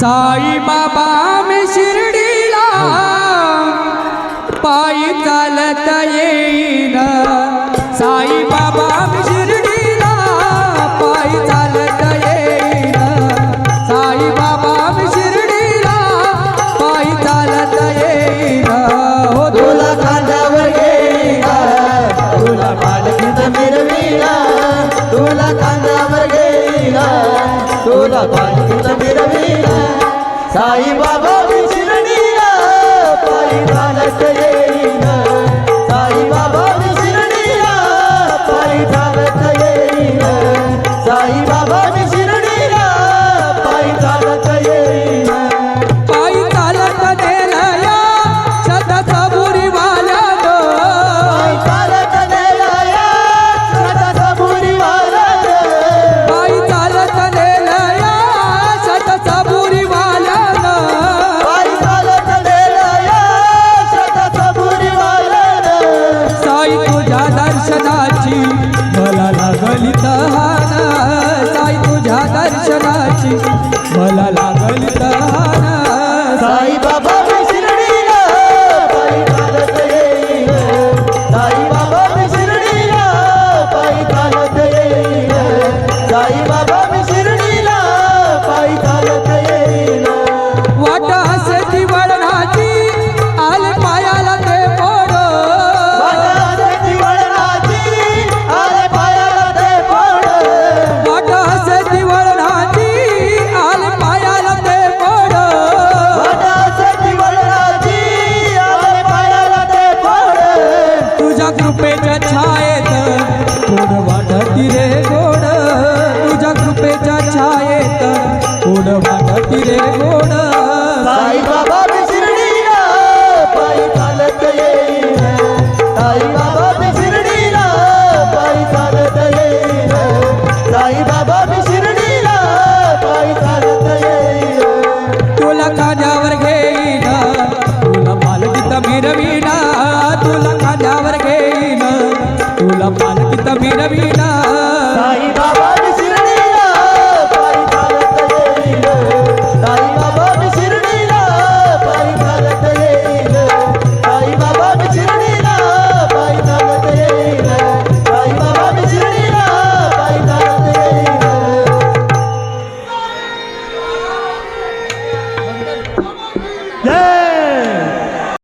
साई बाबा मी शिर्डीला पायी चालत येईन। साई बाबा मी शिर्डीला पायी चालत येईन। साई बाबा मी शिर्डीला पायी चालत येईन। हो तुला खांद्यावर घेईन, तुला पालखीत मिरवीला, तुला खांद्यावर घेईन, तुला पालखीत मिरवीला। साई बाबा मी शिर्डीला पायी चालत येईन। साई बाबा मी शिर्डीला पायी चालत येईन। साई बाबा मी शिर्डीला पायी चालत येईन। पायी चालत नेलया शत सबुरी वाल्यान। पायी चालत नेलया शत सबुरी वाल्यान। पायी चालत नेलया शत सबुरी वाल्यान। पायी चालत नेलया शत सबुरी वाल्यान। साई तुझ्या दर्शनाची मला लागली तहान। साई तुझ्या दर्शनाची मला